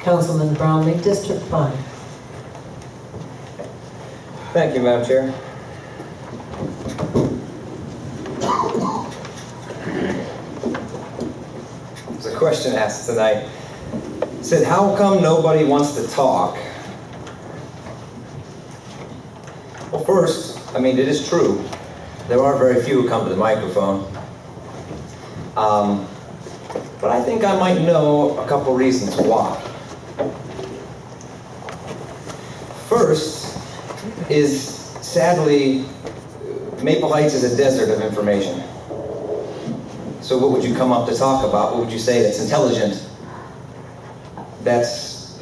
Councilman Brownlee, District 5. Thank you, Madam Chair. There's a question asked tonight. It said, how come nobody wants to talk? Well, first, I mean, it is true. There are very few who come to the microphone. But I think I might know a couple reasons why. First is, sadly, Maple Heights is a desert of information. So what would you come up to talk about? What would you say that's intelligent? That's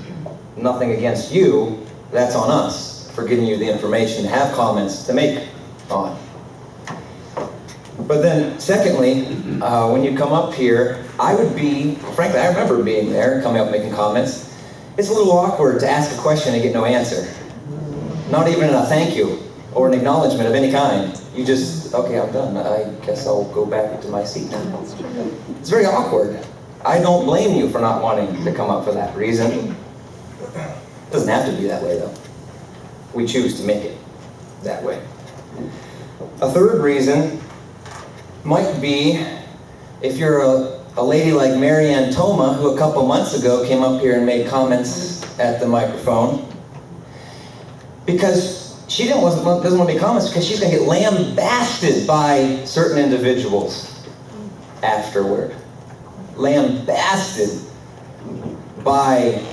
nothing against you. That's on us for giving you the information to have comments to make on. But then, secondly, when you come up here, I would be, frankly, I remember being there, coming up making comments. It's a little awkward to ask a question and get no answer. Not even a thank you or an acknowledgement of any kind. You just, okay, I'm done. I guess I'll go back to my seat now. It's very awkward. I don't blame you for not wanting to come up for that reason. It doesn't have to be that way, though. We choose to make it that way. A third reason might be if you're a lady like Mary Ann Toma, who a couple months ago came up here and made comments at the microphone, because she doesn't want to make comments because she's going to get lambasted by certain individuals afterward. Lambasted by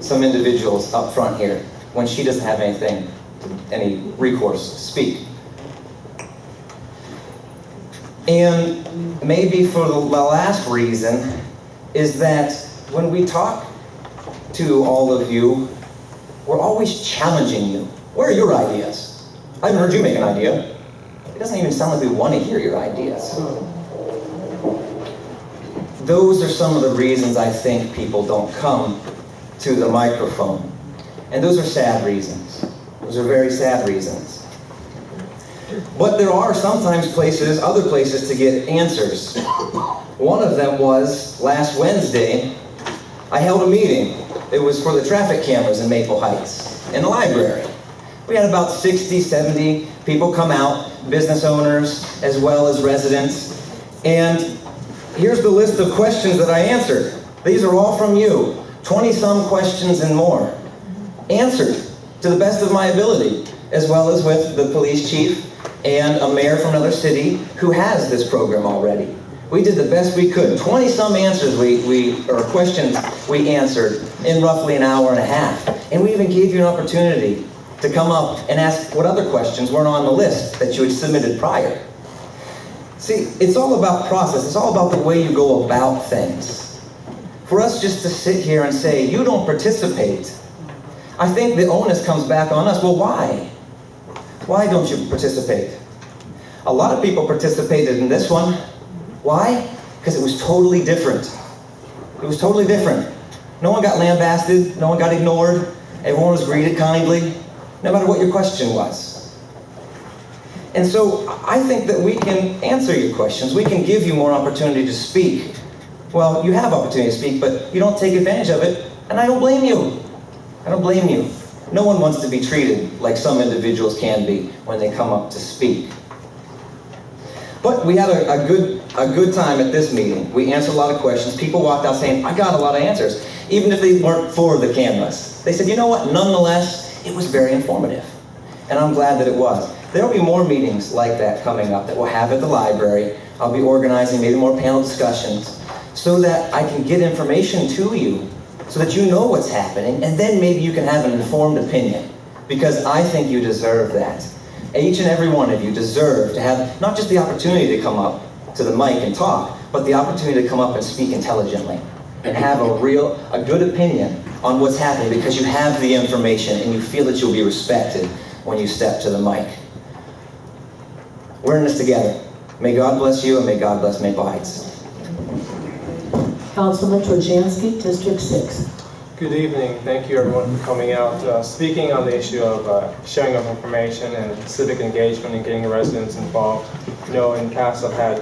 some individuals up front here when she doesn't have any recourse to speak. And maybe for the last reason is that when we talk to all of you, we're always challenging you. Where are your ideas? I haven't heard you make an idea. It doesn't even sound like we want to hear your ideas. Those are some of the reasons I think people don't come to the microphone. And those are sad reasons. Those are very sad reasons. But there are sometimes other places to get answers. One of them was last Wednesday, I held a meeting. It was for the traffic cameras in Maple Heights, in the library. We had about 60, 70 people come out, business owners as well as residents. And here's the list of questions that I answered. These are all from you. 20-some questions and more. Answered to the best of my ability, as well as with the police chief and a mayor from another city who has this program already. We did the best we could. 20-some answers or questions we answered in roughly an hour and a half. And we even gave you an opportunity to come up and ask what other questions weren't on the list that you had submitted prior. See, it's all about process. It's all about the way you go about things. For us just to sit here and say, you don't participate, I think the onus comes back on us. Well, why? Why don't you participate? A lot of people participated in this one. Why? Because it was totally different. It was totally different. No one got lambasted. No one got ignored. Everyone was greeted kindly, no matter what your question was. And so I think that we can answer your questions. We can give you more opportunity to speak. Well, you have opportunity to speak, but you don't take advantage of it, and I don't blame you. I don't blame you. No one wants to be treated like some individuals can be when they come up to speak. But we had a good time at this meeting. We answered a lot of questions. People walked out saying, I got a lot of answers, even if they weren't for the cameras. They said, you know what, nonetheless, it was very informative. And I'm glad that it was. There will be more meetings like that coming up that we'll have at the library. I'll be organizing maybe more panel discussions so that I can get information to you so that you know what's happening, and then maybe you can have an informed opinion, because I think you deserve that. Each and every one of you deserve to have not just the opportunity to come up to the mic and talk, but the opportunity to come up and speak intelligently and have a good opinion on what's happening, because you have the information and you feel that you'll be respected when you step to the mic. We're in this together. May God bless you, and may God bless Maple Heights. Councilman Trojanski, District 6. Good evening. Thank you everyone for coming out. Speaking on the issue of sharing of information and civic engagement and getting the residents involved. You know, in the past I've had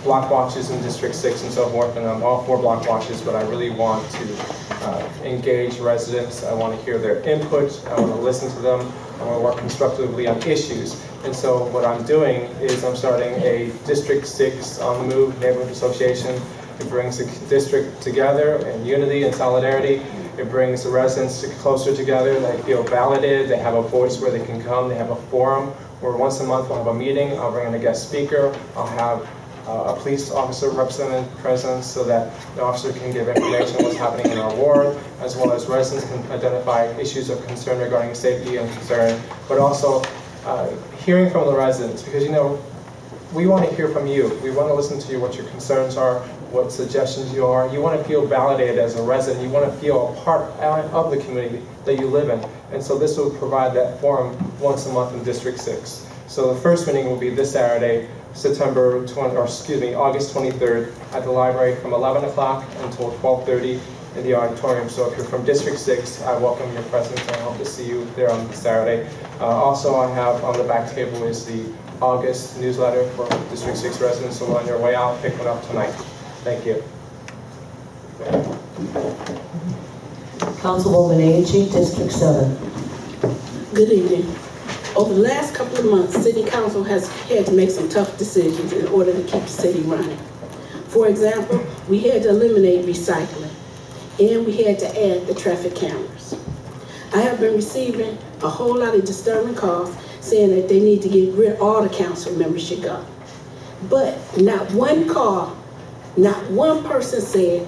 block watches in District 6 and so forth, and I'm all for block watches, but I really want to engage residents. I want to hear their input. I want to listen to them. I want to work constructively on issues. And so what I'm doing is I'm starting a District 6 on the Move neighborhood association. It brings the district together in unity and solidarity. It brings the residents closer together. They feel validated. They have a voice where they can come. They have a forum where once a month we'll have a meeting. I'll bring in a guest speaker. I'll have a police officer represented present so that the officer can give information on what's happening in our ward, as well as residents can identify issues of concern regarding safety and concern, but also hearing from the residents, because we want to hear from you. We want to listen to you, what your concerns are, what suggestions you are. You want to feel validated as a resident. You want to feel a part of the community that you live in. And so this will provide that forum once a month in District 6. So the first meeting will be this Saturday, August 23rd at the library from 11 o'clock until 12:30 in the auditorium. So if you're from District 6, I welcome your presence. I hope to see you there on Saturday. Also, I have on the back table is the August newsletter for District 6 residents. So on your way out, pick one up tonight. Thank you. Councilwoman Agee, District 7. Good evening. Over the last couple of months, City Council has had to make some tough decisions in order to keep the city running. For example, we had to eliminate recycling, and we had to add the traffic cameras. I have been receiving a whole lot of disturbing calls saying that they need to get rid of all the council members should go. But not one call, not one person said,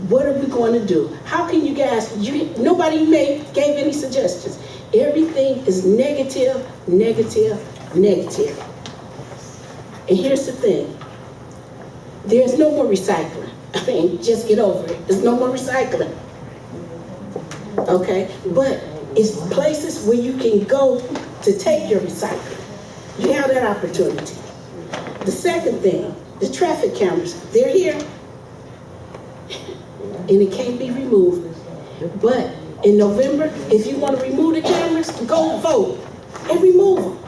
what are we going to do? How can you guys, nobody gave any suggestions. Everything is negative, negative, negative. And here's the thing. There's no more recycling. I mean, just get over it. There's no more recycling. Okay? But it's places where you can go to take your recycling. You have that opportunity. The second thing, the traffic cameras, they're here. And it can't be removed. But in November, if you want to remove the cameras, go vote and remove them.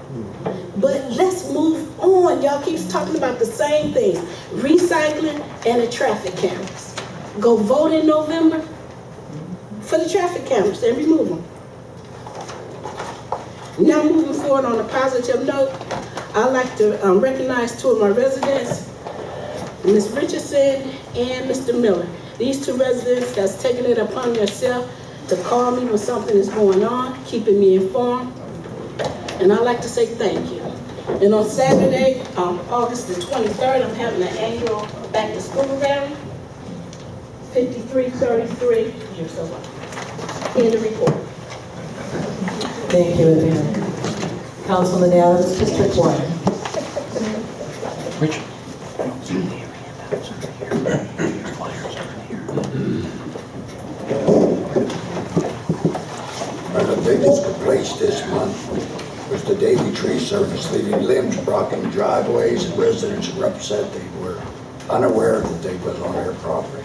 But let's move on. Y'all keep talking about the same things. Recycling and the traffic cameras. Go vote in November for the traffic cameras and remove them. Now moving forward on a positive note, I'd like to recognize two of my residents, Ms. Richardson and Mr. Miller. These two residents that's taken it upon themselves to call me when something is going on, keeping me informed. And I'd like to say thank you. And on Saturday, August the 23rd, I'm having an annual back to school rally. 5333, here's so much. End of report. Thank you, Adriana. Councilman Adams, District 1. Richard. The biggest complaints this month was the daily tree service leaving limbs blocking driveways, and residents were upset they were unaware that they was on their property.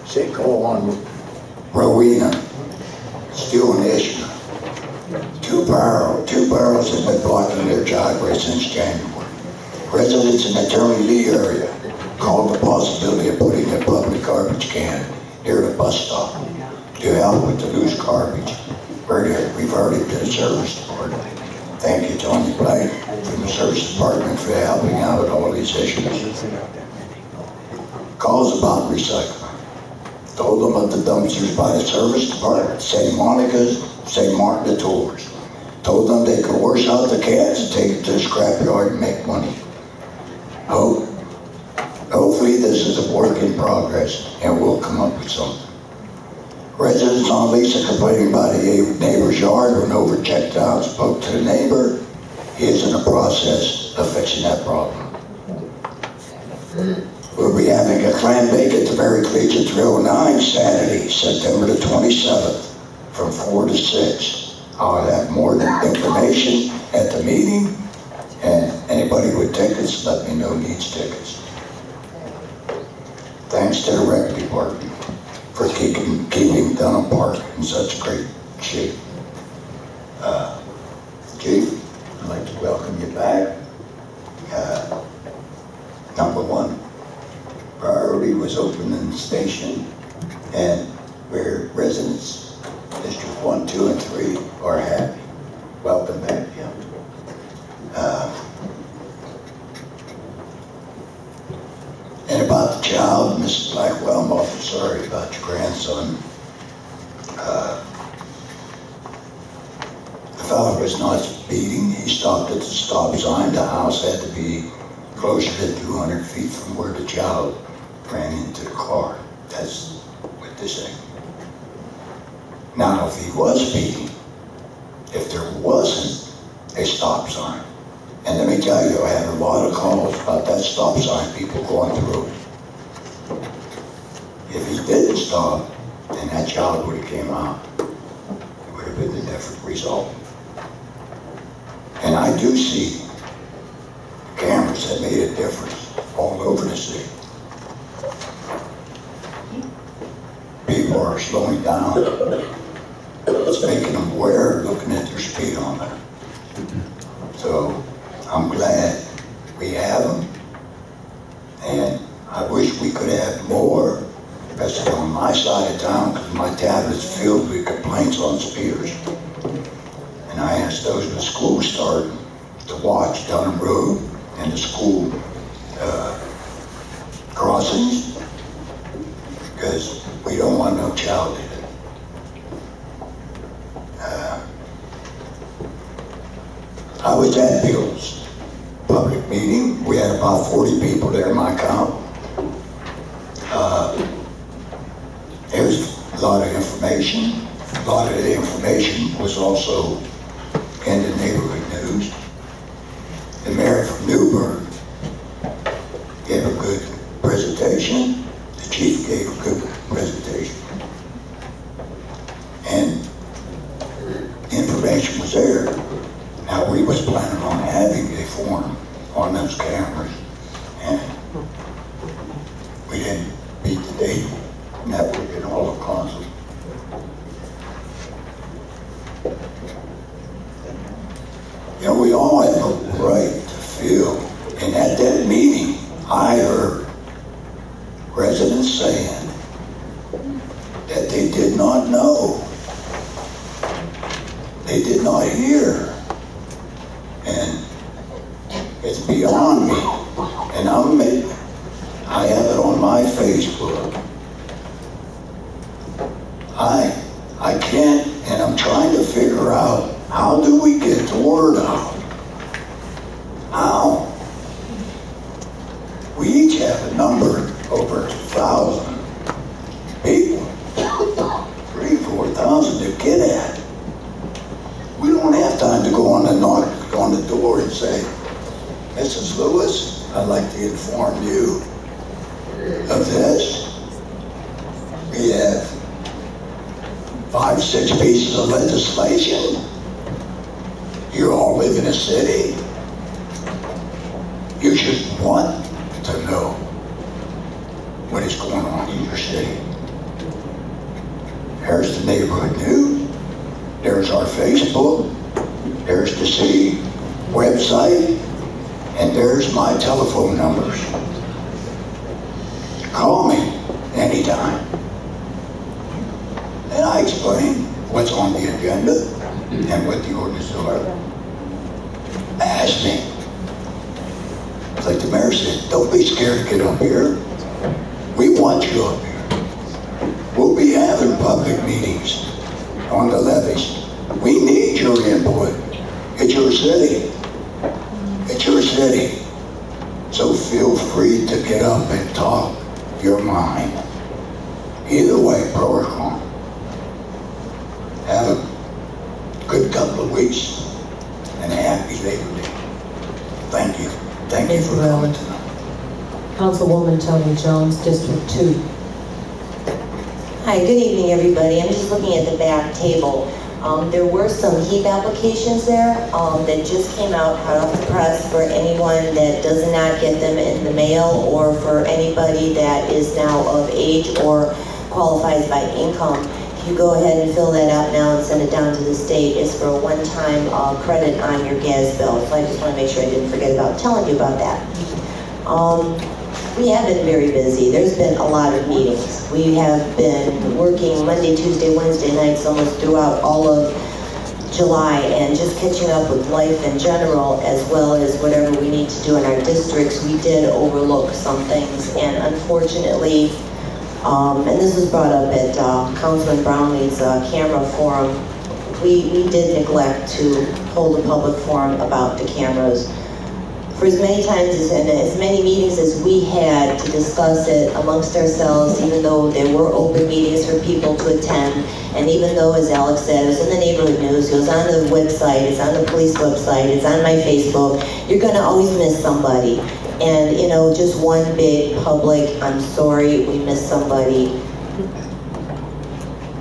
Sinkhole on Rowena, still an issue. Two barrels have been blocking their driveway since January. Residents in the Attorney Lee area called the possibility of putting a public garbage can near the bus stop to help with the loose garbage. We've already did a service department. Thank you, Tony Blake, from the service department for helping out with all these issues. Calls about recycling. Told them at the dumpsters by the service department, St. Monica's, St. Martin the Tours. Told them they could wash out the cans and take it to the scrapyard and make money. Hopefully this is a work in progress and we'll come up with something. Residents on Lisa complaining about a neighbor's yard when overchecked out, spoke to the neighbor. He is in the process of fixing that problem. We'll be having a clam bake at the Mary Collegiate 309 Saturday, September the 27th, from 4 to 6. I'll have more information at the meeting, and anybody with tickets, let me know needs tickets. Thanks to the rec department for keeping Dunham Park in such great shape. Chief, I'd like to welcome you back. Number one priority was opening the station, and where residents, District 1, 2, and 3 are happy. Welcome back, Jim. And about the child, Mrs. Blackwell, I'm awful sorry about your grandson. The fellow was not speeding. He stopped at the stop sign. The house had to be closer than 200 feet from where the child ran into the car. That's what they say. Now, if he was speeding, if there wasn't a stop sign, and let me tell you, I had a lot of calls about that stop sign, people going through. If he didn't stop, then that child would have came out. It would have been a different result. And I do see cameras that made a difference all over the city. People are slowing down. It's making them aware, looking at their speedometer. So I'm glad we have them, and I wish we could have more, especially on my side of town, because my tablet's filled with complaints on speeders. And I asked those in the school starting to watch Dunham Road and the school crossings, because we don't want no child in it. I was at Bill's public meeting. We had about 40 people there, my count. There's a lot of information. A lot of the information was also in the neighborhood news. The mayor from Newburgh gave a good presentation. The chief gave a good presentation. And the information was there. Now, we was planning on having a forum on those cameras, and we didn't beat the date network and all of council. You know, we all have a right to feel, and at that meeting, I heard residents saying that they did not know, they did not hear. And it's beyond me. And I have it on my Facebook. I can't, and I'm trying to figure out, how do we get the word out? How? We each have a number over 2,000 people. 3,000, 4,000 to get at. We don't have time to go on and knock on the door and say, Mrs. Lewis, I'd like to inform you of this. We have 5, 6 pieces of legislation. You all live in a city. You should want to know what is going on in your city. There's the neighborhood news. There's our Facebook. There's the city website. And there's my telephone numbers. Call me anytime. And I explain what's on the agenda and what the ordinances are. Ask me. It's like the mayor said, don't be scared to get up here. We want you up here. We'll be having public meetings on the levees. We need your input. It's your city. It's your city. So feel free to get up and talk your mind. Either way, pro or con. Have a good couple of weeks and a happy Labor Day. Thank you. Thank you for coming tonight. Councilwoman Jones, District 2. Hi, good evening, everybody. I'm just looking at the back table. There were some HEAP applications there that just came out hot off the press for anyone that does not get them in the mail, or for anybody that is now of age or qualifies by income. If you go ahead and fill that out now and send it down to the state, it's for a one-time credit on your gas bill. So I just want to make sure I didn't forget about telling you about that. We have been very busy. There's been a lot of meetings. We have been working Monday, Tuesday, Wednesday nights almost throughout all of July and just catching up with life in general as well as whatever we need to do in our districts. We did overlook some things, and unfortunately, and this was brought up at Councilman Brownlee's camera forum, we did neglect to hold a public forum about the cameras. For as many times and as many meetings as we had to discuss it amongst ourselves, even though there were open meetings for people to attend, and even though, as Alex said, it was in the neighborhood news, it was on the website, it's on the police website, it's on my Facebook, you're gonna always miss somebody. And, you know, just one big public, I'm sorry, we missed somebody.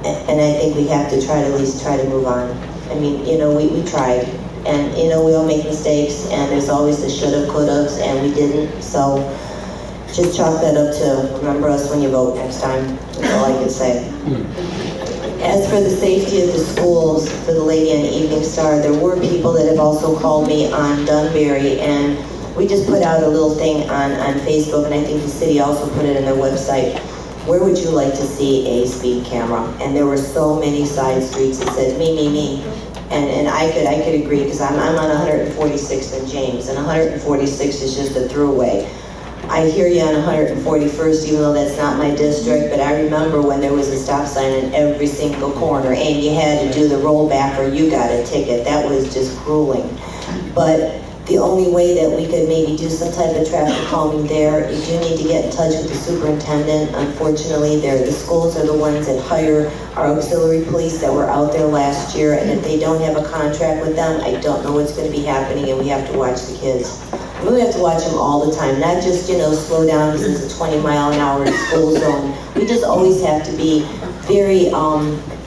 And I think we have to try to at least try to move on. I mean, you know, we tried. And, you know, we all make mistakes, and there's always the shoulda, couldas, and we didn't. So just chalk that up to remember us when you vote next time. That's all I can say. As for the safety of the schools, for the lady on Evening Star, there were people that have also called me on Dunbury, and we just put out a little thing on Facebook, and I think the city also put it on their website. Where would you like to see a speed camera? And there were so many side streets that said, me. And I could agree, because I'm on 146th and James, and 146th is just a throughway. I hear you on 141st, even though that's not my district, but I remember when there was a stop sign in every single corner, and you had to do the rollback or you got a ticket. That was just grueling. But the only way that we could maybe do some type of traffic calming there, you do need to get in touch with the superintendent. Unfortunately, the schools are the ones that hire our auxiliary police that were out there last year, and if they don't have a contract with them, I don't know what's going to be happening, and we have to watch the kids. We have to watch them all the time, not just, you know, slow down because it's a 20-mile-an-hour school zone. We just always have to be very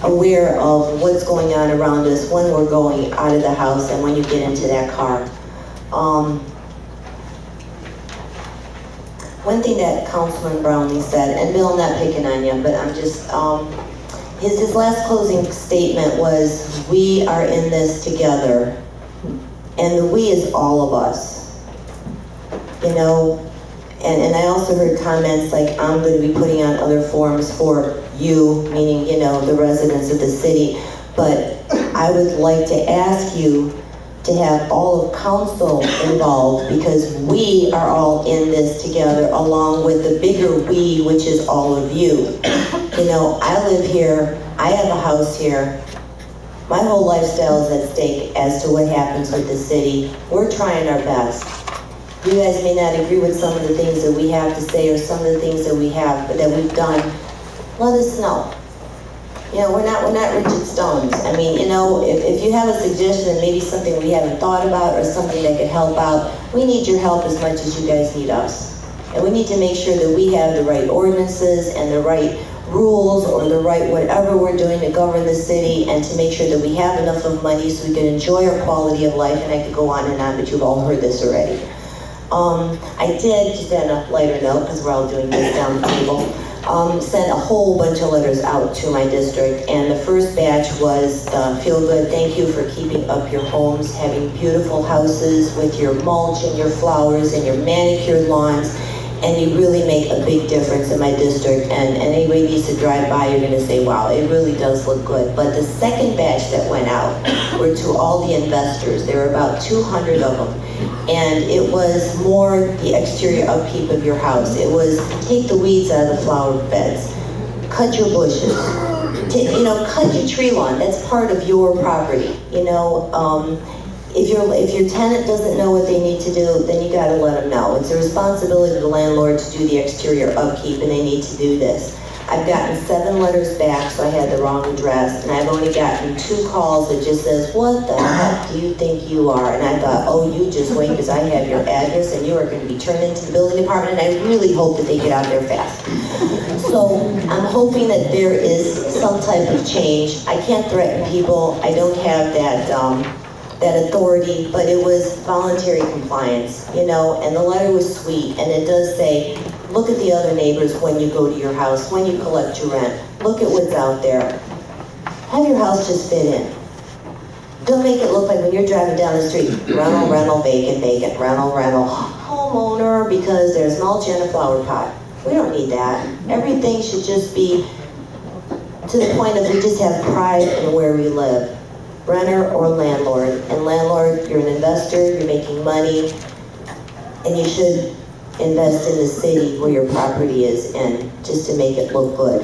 aware of what's going on around us when we're going out of the house and when you get into that car. One thing that Councilman Brownlee said, and Bill, I'm not picking on you, but I'm just, his last closing statement was, we are in this together, and the we is all of us. You know, and I also heard comments like, I'm going to be putting on other forums for you, meaning, you know, the residents of the city, but I would like to ask you to have all of council involved, because we are all in this together along with the bigger we, which is all of you. You know, I live here, I have a house here, my whole lifestyle is at stake as to what happens with the city. We're trying our best. You guys may not agree with some of the things that we have to say or some of the things that we have, but that we've done. Let us know. You know, we're not Richard Stones. I mean, you know, if you have a suggestion, maybe something we haven't thought about or something that could help out, we need your help as much as you guys need us. And we need to make sure that we have the right ordinances and the right rules or the right whatever we're doing to govern the city, and to make sure that we have enough of money so we can enjoy our quality of life. And I could go on and on, but you've all heard this already. I did, just on a lighter note, because we're all doing this down the table, sent a whole bunch of letters out to my district, and the first batch was feel good, thank you for keeping up your homes, having beautiful houses with your mulch and your flowers and your manicured lawns, and you really make a big difference in my district, and anybody needs to drive by, you're going to say, wow, it really does look good. But the second batch that went out were to all the investors. There were about 200 of them. And it was more the exterior upkeep of your house. It was take the weeds out of the flower beds, cut your bushes, you know, cut your tree lawn. That's part of your property. You know, if your tenant doesn't know what they need to do, then you got to let them know. It's the responsibility of the landlord to do the exterior upkeep, and they need to do this. I've gotten 7 letters back, so I had the wrong address, and I've only gotten 2 calls that just says, what the heck do you think you are? And I thought, oh, you just wait, because I have your address, and you are going to be turned into the building department, and I really hope that they get out there fast. So I'm hoping that there is some type of change. I can't threaten people. I don't have that authority, but it was voluntary compliance, you know, and the letter was sweet, and it does say, look at the other neighbors when you go to your house, when you collect your rent. Look at what's out there. Have your house just fit in. Don't make it look like when you're driving down the street, rental, vacant, rental. Oh homeowner because there's mulch in a flower pot. We don't need that. Everything should just be to the point of we just have pride in where we live. Renter or landlord. And landlord, you're an investor, you're making money, and you should invest in the city where your property is in, just to make it look good.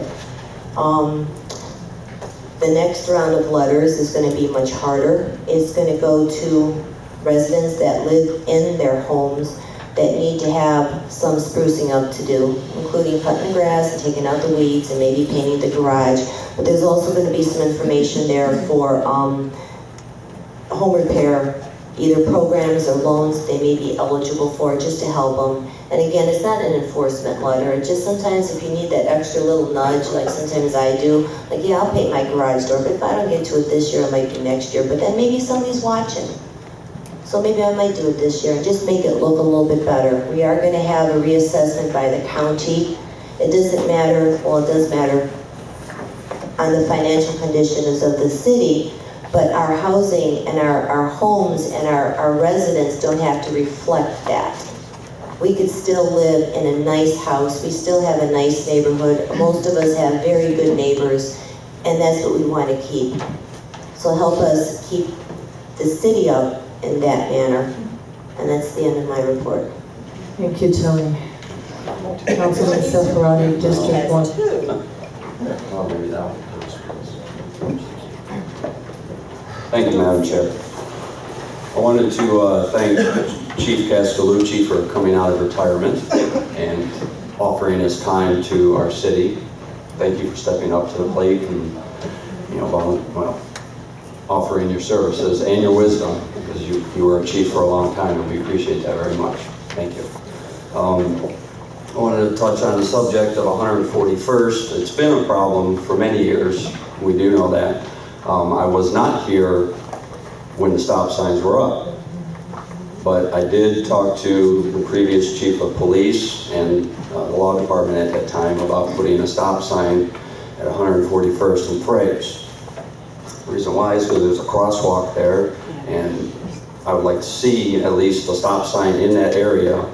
The next round of letters is going to be much harder. It's going to go to residents that live in their homes that need to have some sprucing up to do, including cutting the grass and taking out the weeds and maybe painting the garage. But there's also going to be some information there for home repair, either programs or loans they may be eligible for, just to help them. And again, it's not an enforcement letter. It's just sometimes if you need that extra little nudge, like sometimes I do, like, yeah, I'll paint my garage door, but if I don't get to it this year, it might be next year. But then maybe somebody's watching. So maybe I might do it this year and just make it look a little bit better. We are going to have a reassessment by the county. It doesn't matter, well, it does matter on the financial conditions of the city, but our housing and our homes and our residents don't have to reflect that. We could still live in a nice house. We still have a nice neighborhood. Most of us have very good neighbors, and that's what we want to keep. So help us keep the city up in that manner. And that's the end of my report. Thank you, Tony. Councilman Cefaratti, District 1. Thank you, Madam Chair. I wanted to thank Chief Castellucci for coming out of retirement and offering his time to our city. Thank you for stepping up to the plate and, offering your services and your wisdom, because you were a chief for a long time, and we appreciate that very much. Thank you. I wanted to touch on the subject of 141st. It's been a problem for many years. We do know that. I was not here when the stop signs were up, but I did talk to the previous chief of police and the law department at that time about putting a stop sign at 141st and Fraser. The reason why is because there's a crosswalk there, and I would like to see at least a stop sign in that area,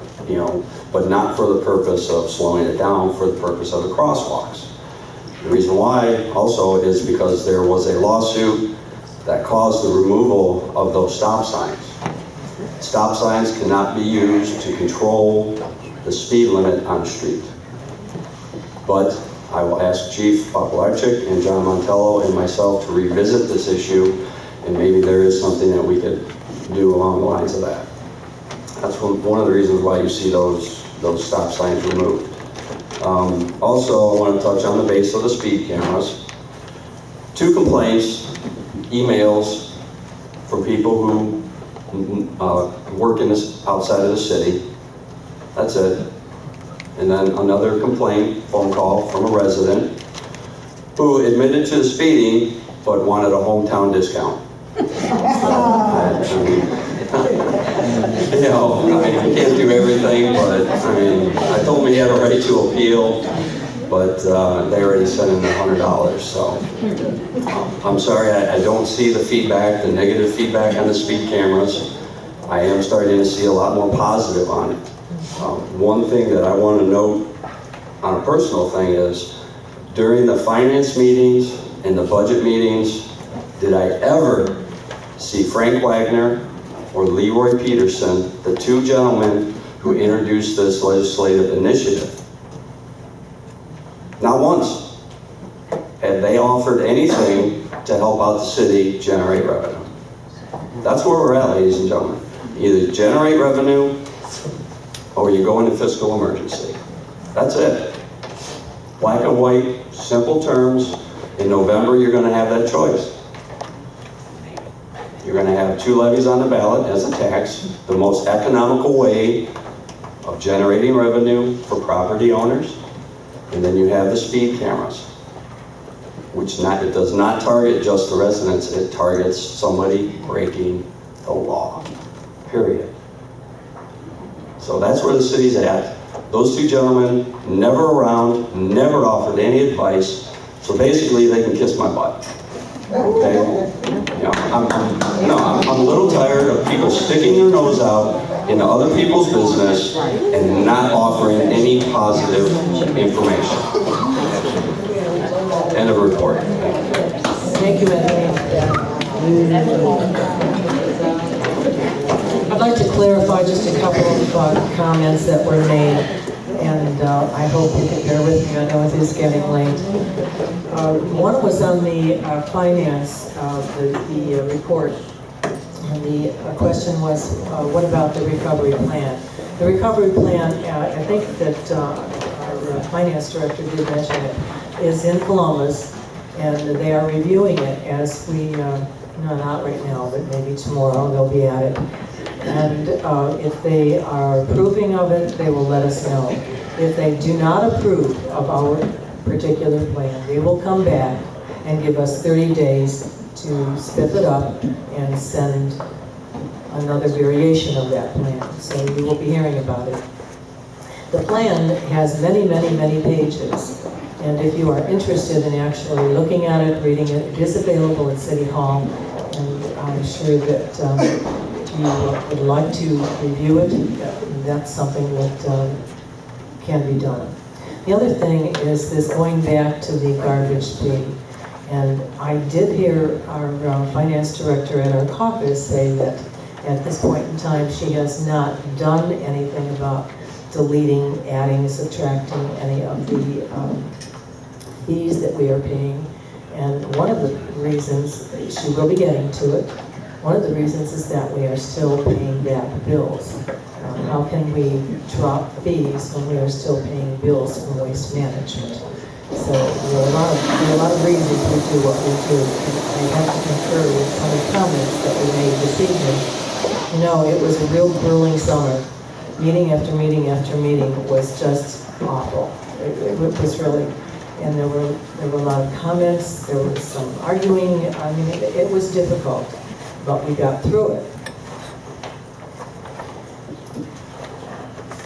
but not for the purpose of slowing it down, for the purpose of the crosswalks. The reason why also is because there was a lawsuit that caused the removal of those stop signs. Stop signs cannot be used to control the speed limit on the street. But I will ask Chief Popolarczyk and John Montello and myself to revisit this issue, and maybe there is something that we could do along the lines of that. That's one of the reasons why you see those stop signs removed. Also, I want to touch on the base of the speed cameras. 2 complaints, emails from people who work outside of the city. That's it. And then another complaint, phone call from a resident who admitted to the speeding but wanted a hometown discount. I can't do everything, but I told him he had a right to appeal, but they already sent in $100, so I'm sorry, I don't see the feedback, the negative feedback on the speed cameras. I am starting to see a lot more positive on it. One thing that I want to note on a personal thing is, during the finance meetings and the budget meetings, did I ever see Frank Wagner or Leroy Peterson, the 2 gentlemen who introduced this legislative initiative? Not once have they offered anything to help out the city generate revenue. That's where we're at, ladies and gentlemen. Either generate revenue or you go into fiscal emergency. That's it. Black and white, simple terms. In November, you're going to have that choice. You're going to have 2 levies on the ballot as a tax, the most economical way of generating revenue for property owners, and then you have the speed cameras, which it does not target just the residents, it targets somebody breaking the law, period. So that's where the city's at. Those 2 gentlemen, never around, never offered any advice, so basically they can kiss my butt. Okay? I'm a little tired of people sticking their nose out into other people's business and not offering any positive information. End of report. Thank you, Anthony. I'd like to clarify just a couple of comments that were made, and I hope you can bear with me. I know it is getting late. One was on the finance, the report. And the question was, what about the recovery plan? The recovery plan, I think that our finance director did mention it, is in Columbus, and they are reviewing it as we, not right now, but maybe tomorrow they'll be at it. And if they are approving of it, they will let us know. If they do not approve of our particular plan, they will come back and give us 30 days to spiff it up and send another variation of that plan. So you will be hearing about it. The plan has many, many, many pages. And if you are interested in actually looking at it, reading it, it is available at City Hall. And I'm sure that you would like to review it. That's something that can be done. The other thing is this going back to the garbage fee. And I did hear our finance director at our caucus say that at this point in time, she has not done anything about deleting, adding, subtracting any of the fees that we are paying. And one of the reasons, she will be getting to it, one of the reasons is that we are still paying back bills. How can we drop fees when we are still paying bills from waste management? So there are a lot of reasons we do what we do. And I have to concur with some of the comments that we made this evening. You know, it was a real grueling summer. Meeting after meeting after meeting was just awful. It was really, and there were a lot of comments, there was some arguing. I mean, it was difficult, but we got through it.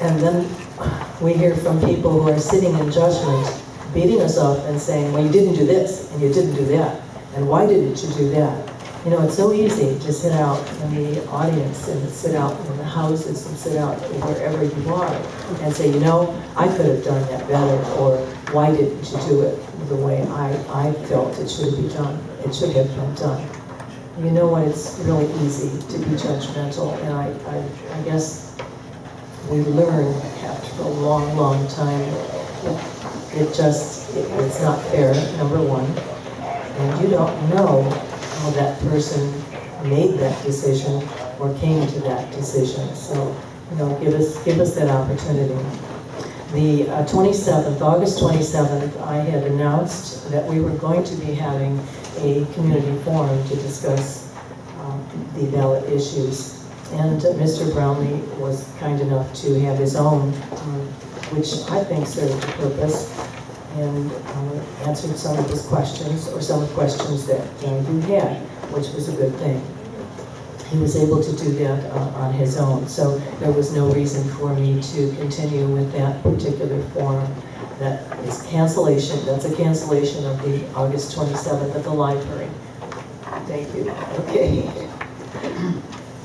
And then we hear from people who are sitting in judgment, beating us up and saying, well, you didn't do this, and you didn't do that, and why didn't you do that? You know, it's so easy to sit out in the audience and sit out in the houses and sit out wherever you are and say, you know, I could have done that better, or why didn't you do it the way I felt it should be done? It should have been done. You know what, it's really easy to be judgmental, and I guess we learn after a long, long time it's not fair, number one, and you don't know how that person made that decision or came to that decision. So, you know, give us that opportunity. The 27th, August 27th, I had announced that we were going to be having a community forum to discuss the ballot issues. And Mr. Brownlee was kind enough to have his own, which I think served a purpose, and answered some of his questions, or some of the questions that you had, which was a good thing. He was able to do that on his own, so there was no reason for me to continue with that particular forum. That is cancellation. That's a cancellation of the August 27th at the library. Thank you. Okay.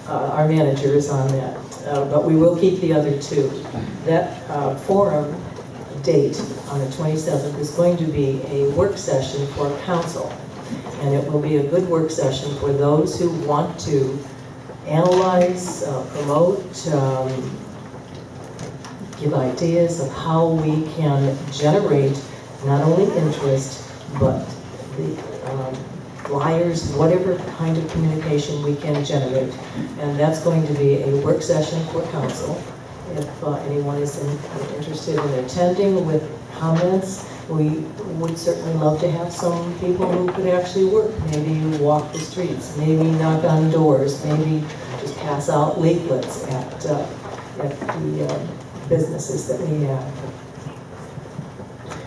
Our manager is on that, but we will keep the other two. That forum date on the 27th is going to be a work session for council, and it will be a good work session for those who want to analyze, promote, give ideas of how we can generate not only interest, but the flyers, whatever kind of communication we can generate. And that's going to be a work session for council. If anyone is interested in attending with comments, we would certainly love to have some people who could actually work. Maybe walk the streets, maybe knock on doors, maybe just pass out leaflets at the businesses that we have.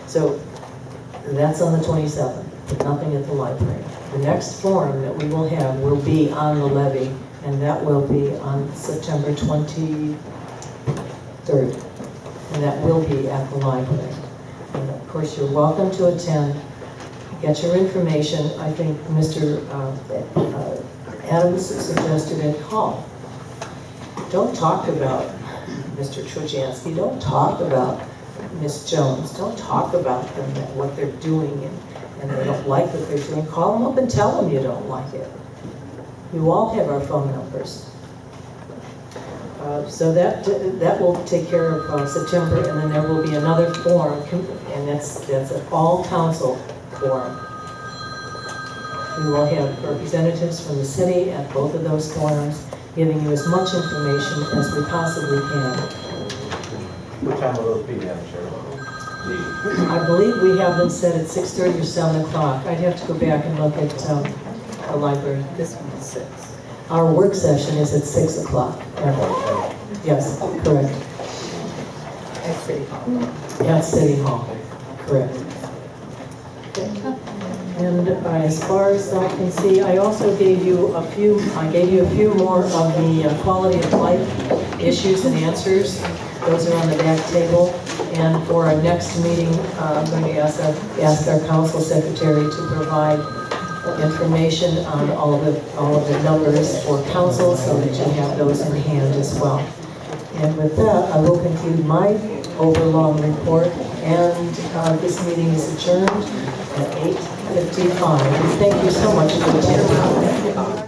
So that's on the 27th, but nothing at the library. The next forum that we will have will be on the levy, and that will be on September 23rd, and that will be at the library. And of course, you're welcome to attend, get your information. I think Mr. Adams suggested at Hall. Don't talk about Mr. Trojanski. Don't talk about Ms. Jones. Don't talk about them, what they're doing, and they don't like what they're doing. Call them up and tell them you don't like it. You all have our phone numbers. So that will take care of September, and then there will be another forum, and that's an all-council forum. We will have representatives from the city at both of those forums, giving you as much information as we possibly can. What time will those be, Madam Chair? I believe we have them set at 6:30 or 7 o'clock. I'd have to go back and look at the library. This one is 6. Our work session is at 6 o'clock. Yes, correct. At City Hall. At City Hall, correct. And as far as I can see, I also gave you a few more of the quality of life issues and answers. Those are on the back table. And for our next meeting, I'm going to ask our council secretary to provide information on all of the numbers for council so that you have those in hand as well. And with that, I will conclude my overlong report, and this meeting is adjourned at 8:55. Thank you so much for attending.